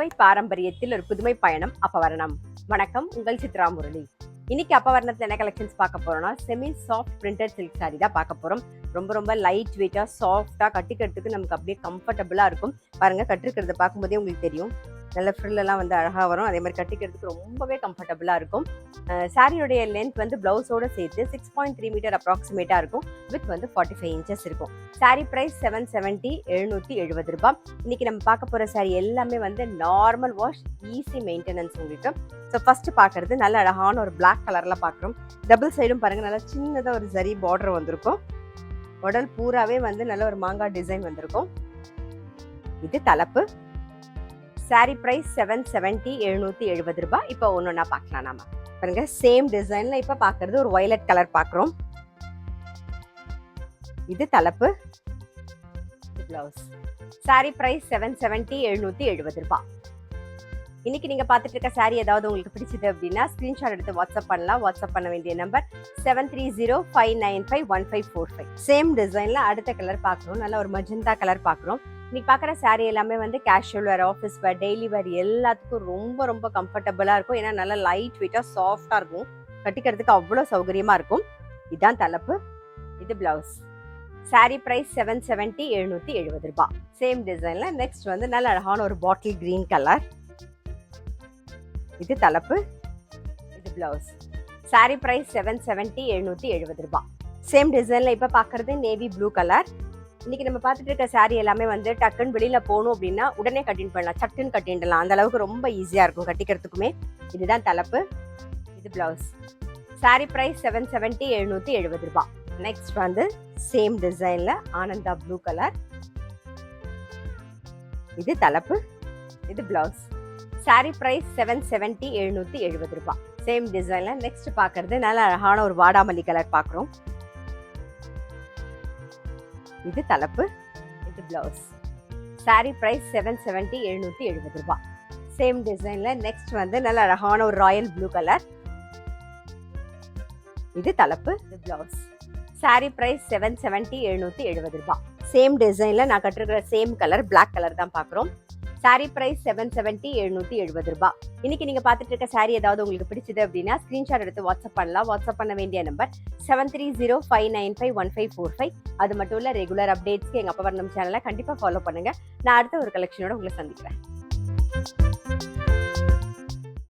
புடவை பாரம்பரியத்தில் ஒரு புதுமை பயணம் அப்பவரணம். வணக்கம், உங்கள் சித்ரா முரளி. இன்னைக்கு அப்பவரணத்துல என்ன கலெக்ஷன்ஸ் பார்க்க போறோம்னா semi soft printed silk sorry தான் பார்க்க போறோம். ரொம்ப ரொம்ப லைட் வெயிட்டா சாஃப்டா கட்டிக்கிறதுக்கு நமக்கு அப்படியே கம்ஃபர்டபுளா இருக்கும். பாருங்க, கட்டிருக்கிறத பார்க்கும்போதே உங்களுக்கு தெரியும், நல்ல ஃப்ரில்லாம் வந்து அழகா வரும். அதே மாதிரி கட்டிக்கிறதுக்கு ரொம்பவே கம்ஃபர்டபுளா இருக்கும். சாரியோடைய லென்த் வந்து பிளவுஸோட சேர்த்து 6.3 மீட்டர் அப்ராக்சிமேட்டா இருக்கும். வித் வந்து 45 இன்ச்சஸ் இருக்கும். சாரி பிரைஸ் 770 770 ரூபாய். இன்னைக்கு நம்ம பார்க்க போற சாரி எல்லாமே வந்து நார்மல் வாஷ், ஈஸி மெயின்டெனன்ஸ் உங்களுக்கு. ஸோ ஃபர்ஸ்ட் பார்க்கறது நல்ல அழகான ஒரு பிளாக் கலர்ல பார்க்குறோம். டபுள் சைடும் பாருங்க, நல்லா சின்னதாக ஒரு ஜரி பார்டர் வந்திருக்கும். உடல் பூராவே வந்து நல்ல ஒரு மாங்காய் டிசைன் வந்திருக்கும். இது தலைப்பு. சாரி பிரைஸ் 770 770 ரூபாய். இப்போ ஒன்னொன்னா பார்க்கலாம். நாம பாருங்க, சேம் டிசைன்ல இப்ப பாக்குறது ஒரு வயலட் கலர் பார்க்குறோம். இது தலைப்பு, இது பிளவுஸ். சாரி பிரைஸ் 770 770 ரூபாய். இன்னைக்கு நீங்க பார்த்துட்டு இருக்க சாரி ஏதாவது உங்களுக்கு பிடிச்சது அப்படின்னா ஸ்கிரீன்ஷாட் எடுத்து வாட்ஸ்அப் பண்ணலாம். வாட்ஸ்அப் பண்ண வேண்டிய நம்பர் 7305951545. சேம் டிசைன்ல அடுத்த கலர் பார்க்குறோம். நல்ல ஒரு மஜந்தா கலர் பார்க்குறோம். இன்னைக்கு பார்க்குற சாரி எல்லாமே வந்து கேஷுவல் வேர், ஆஃபீஸ் வேர், டெய்லி வேர் எல்லாத்துக்கும் ரொம்ப ரொம்ப கம்ஃபர்டபுளாக இருக்கும். ஏன்னா நல்லா லைட் வெயிட்டாக சாஃப்டாக இருக்கும். கட்டிக்கிறதுக்கு அவ்வளோ சௌகரியமாக இருக்கும். இதுதான் தலைப்பு, இது பிளவுஸ். சாரி பிரைஸ் 770 770 ரூபாய். சேம் டிசைன்ல நெக்ஸ்ட் வந்து நல்ல அழகான ஒரு பாட்டில் கிரீன் கலர். இது தலைப்பு, இது பிளவுஸ். சாரி பிரைஸ் 770 770 ரூபாய். சேம் டிசைன்ல இப்ப பாக்குறது நேவி ப்ளூ கலர். இன்னைக்கு நம்ம பார்த்துட்டு இருக்க சாரி எல்லாமே வந்து டக்குன்னு வெளியில போகணும் அப்படின்னா உடனே கட்டின் பண்ணலாம், சட்டுன்னு கட்டிடலாம். அந்த அளவுக்கு ரொம்ப ஈஸியா இருக்கும் கட்டிக்கிறதுக்குமே. இதுதான் தலைப்பு, இது பிளவுஸ். சாரி பிரைஸ் 770 770 ரூபாய். நெக்ஸ்ட் வந்து சேம் டிசைன்ல ஆனந்தா ப்ளூ கலர். இது தலைப்பு, இது பிளவுஸ். சாரி பிரைஸ் 770 770 ரூபாய். சேம் டிசைன்ல நெக்ஸ்ட் பாக்குறது நல்ல அழகான ஒரு வாடாமல்லி கலர் பாக்குறோம். இது தலைப்பு, இது பிளவுஸ். சாரி பிரைஸ் 770 770 ரூபாய். சேம் டிசைன்ல நெக்ஸ்ட் வந்து நல்ல அழகான ஒரு ராயல் ப்ளூ கலர். இது தலைப்பு, இது பிளவுஸ். சாரி பிரைஸ் 770 770 ரூபாய். சேம் டிசைன்ல நான் கட்டிருக்கிற சேம் கலர் பிளாக் கலர் தான் பாக்குறோம். சாரி பிரைஸ் 770 770 ரூபாய். இன்னைக்கு நீங்க பார்த்துட்டு இருக்க சாரி ஏதாவது உங்களுக்கு பிடிச்சது அப்படின்னா ஸ்கிரீன்ஷாட் எடுத்து வாட்ஸ்அப் பண்ணலாம். வாட்ஸ்அப் பண்ண வேண்டிய நம்பர் 7305951545. அது மட்டும் இல்ல, ரெகுலர் அப்டேட்ஸ்க்கு எங்க அப்பவரணம் சேனலை கண்டிப்பா ஃபாலோ பண்ணுங்க. நான் அடுத்த ஒரு கலெக்ஷனோட உங்களை சந்திக்கிறேன்.